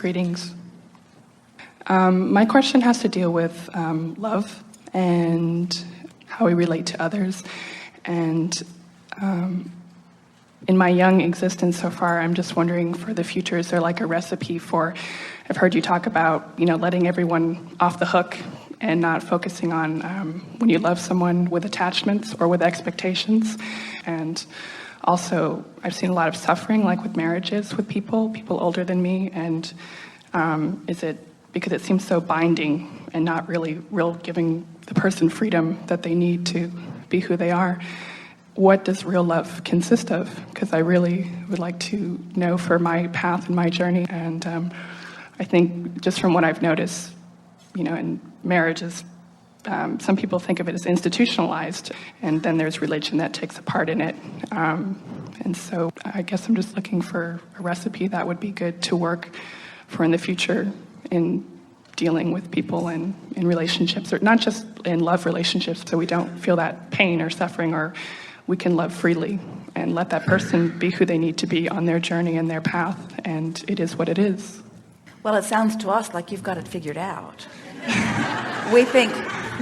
Greetings. My question has to deal with love and how we relate to others. And in my young existence so far, I'm just wondering for the future, is there like a recipe for, I've heard you talk about, letting everyone off the hook and not focusing on when you love someone with attachments or with expectations. And also, I've seen a lot of suffering, like with marriages with people older than me. And is it because it seems so binding and not really real giving the person freedom that they need to be who they are? What does real love consist of? Because I really would like to know for my path and my journey. And I think just from what I've noticed, in marriages, some people think of it as institutionalized, and then there's religion that takes a part in it. And so I guess I'm just looking for a recipe that would be good to work for in the future in dealing with people and in relationships, or not just in love relationships, so we don't feel that pain or suffering, or we can love freely and let that person be who they need to be on their journey and their path, and it is what it is. Well, it sounds to us like you've got it figured out. We think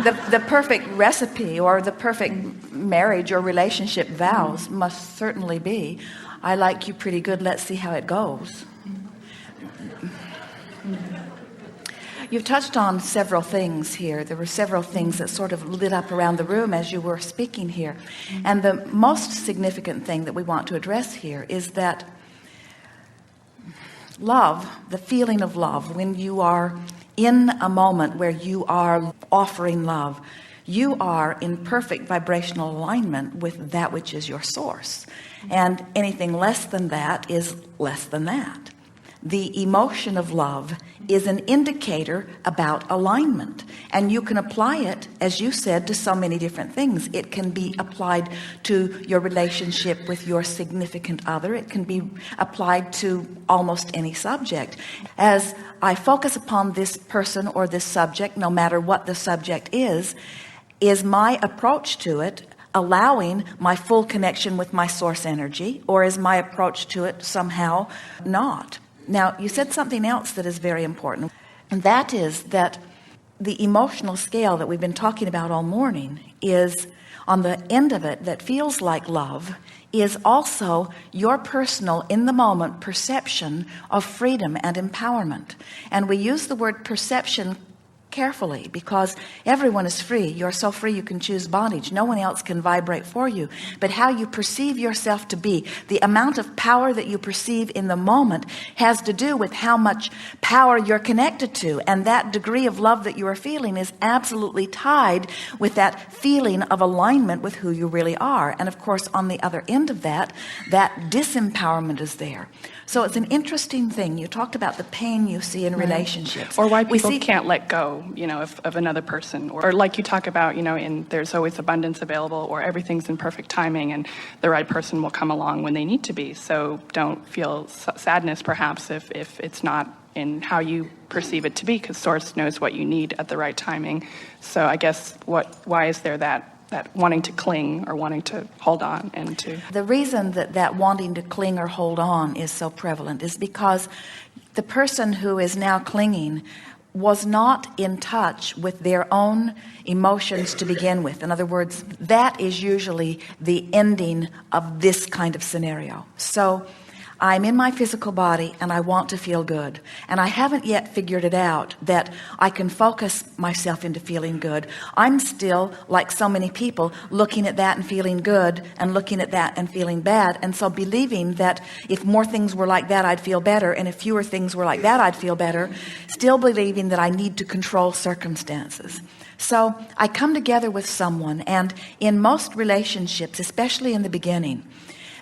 the perfect recipe or the perfect marriage or relationship vows must certainly be, I like you pretty good, let's see how it goes. You've touched on several things here. There were several things that sort of lit up around the room as you were speaking here. And the most significant thing that we want to address here is that love, the feeling of love, when you are in a moment where you are offering love, you are in perfect vibrational alignment with that which is your source. And anything less than that is less than that. The emotion of love is an indicator about alignment, and you can apply it, as you said, to so many different things. It can be applied to your relationship with your significant other. It can be applied to almost any subject. As I focus upon this person or this subject, no matter what the subject is my approach to it allowing my full connection with my source energy, or is my approach to it somehow not? Now, you said something else that is very important, and that is that the emotional scale that we've been talking about all morning is on the end of it that feels like love is also your personal, in the moment, perception of freedom and empowerment. And we use the word perception carefully because everyone is free. You're so free you can choose bondage. No one else can vibrate for you. But how you perceive yourself to be, the amount of power that you perceive in the moment has to do with how much power you're connected to. And that degree of love that you are feeling is absolutely tied with that feeling of alignment with who you really are. And of course, on the other end of that disempowerment is there. So it's an interesting thing. You talked about the pain you see in relationships. Or why people can't let go, of another person. Or like you talk about, there's always abundance available, or everything's in perfect timing and the right person will come along when they need to be. So don't feel sadness, perhaps, if it's not in how you perceive it to be, because Source knows what you need at the right timing. So I guess why is there that wanting to cling or wanting to hold on and to... The reason that wanting to cling or hold on is so prevalent is because the person who is now clinging was not in touch with their own emotions to begin with. In other words, that is usually the ending of this kind of scenario. So I'm in my physical body and I want to feel good. And I haven't yet figured it out that I can focus myself into feeling good. I'm still, like so many people, looking at that and feeling good and looking at that and feeling bad. And so believing that if more things were like that, I'd feel better. And if fewer things were like that, I'd feel better. Still believing that I need to control circumstances. So I come together with someone, and in most relationships, especially in the beginning,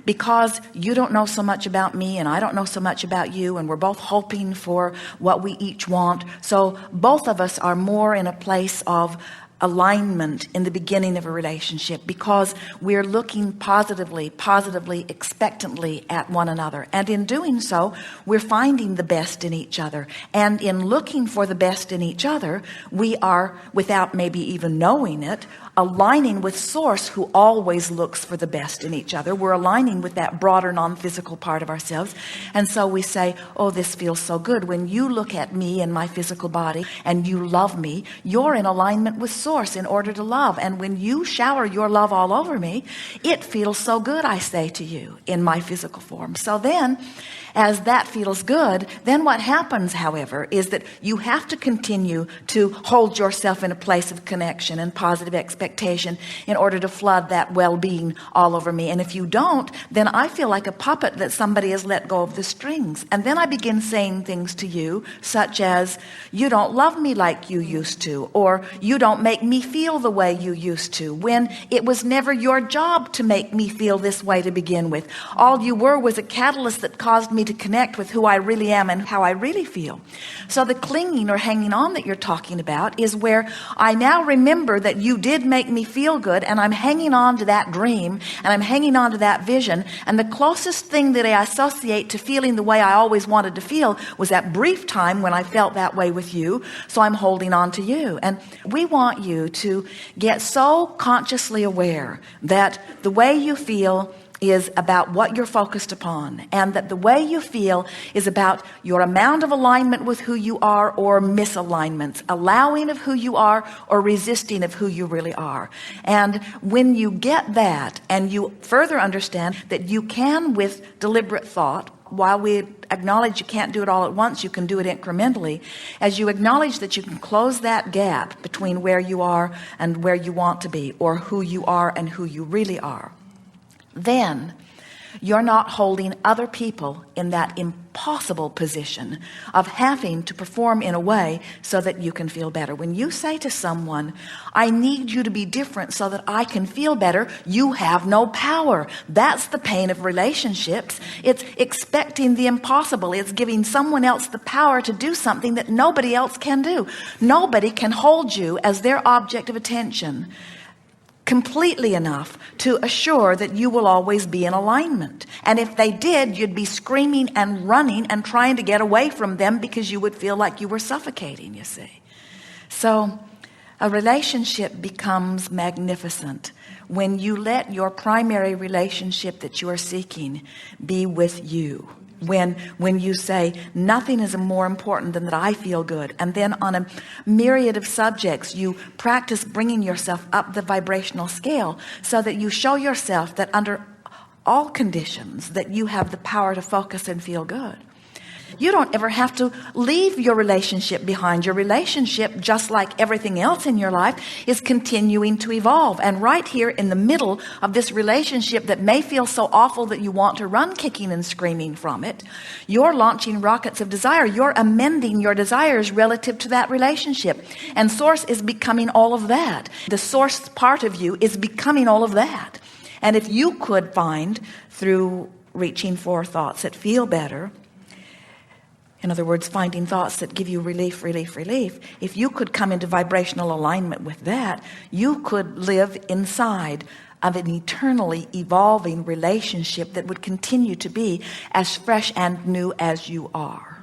because you don't know so much about me and I don't know so much about you, and we're both hoping for what we each want. So both of us are more in a place of alignment in the beginning of a relationship, because we're looking positively, expectantly at one another. And in doing so, we're finding the best in each other. And in looking for the best in each other, we are, without maybe even knowing it, aligning with Source, who always looks for the best in each other. We're aligning with that broader non-physical part of ourselves. And so we say, oh, this feels so good. When you look at me and my physical body and you love me, you're in alignment with Source in order to love. And when you shower your love all over me, it feels so good, I say to you, in my physical form. So then, as that feels good, then what happens, however, is that you have to continue to hold yourself in a place of connection and positive expectation in order to flood that well-being all over me. And if you don't, then I feel like a puppet that somebody has let go of the strings. And then I begin saying things to you such as, you don't love me like you used to, or you don't make me feel the way you used to, when it was never your job to make me feel this way to begin with. All you were was a catalyst that caused me to connect with who I really am and how I really feel. So the clinging or hanging on that you're talking about is where I now remember that you did make me feel good, and I'm hanging on to that dream, and I'm hanging on to that vision. And the closest thing that I associate to feeling the way I always wanted to feel was that brief time when I felt that way with you. So I'm holding on to you. And we want you to get so consciously aware that the way you feel is about what you're focused upon, and that the way you feel is about your amount of alignment with who you are or misalignments, allowing of who you are or resisting of who you really are. And when you get that and you further understand that you can, with deliberate thought, while we acknowledge you can't do it all at once, you can do it incrementally. As you acknowledge that you can close that gap between where you are and where you want to be, or who you are and who you really are, then you're not holding other people in that impossible position of having to perform in a way so that you can feel better. When you say to someone, I need you to be different so that I can feel better, you have no power. That's the pain of relationships. It's expecting the impossible. It's giving someone else the power to do something that nobody else can do. Nobody can hold you as their object of attention completely enough to assure that you will always be in alignment. And if they did, you'd be screaming and running and trying to get away from them because you would feel like you were suffocating, you see. So a relationship becomes magnificent when you let your primary relationship that you are seeking be with you. When you say nothing is more important than that I feel good, and then on a myriad of subjects you practice bringing yourself up the vibrational scale so that you show yourself that under all conditions that you have the power to focus and feel good. You don't ever have to leave your relationship behind. Your relationship, just like everything else in your life, is continuing to evolve. And right here in the middle of this relationship that may feel so awful that you want to run kicking and screaming from it, you're launching rockets of desire. You're amending your desires relative to that relationship. And Source is becoming all of that. The Source part of you is becoming all of that. And if you could find, through reaching for thoughts that feel better, in other words, finding thoughts that give you relief, if you could come into vibrational alignment with that, you could live inside of an eternally evolving relationship that would continue to be as fresh and new as you are.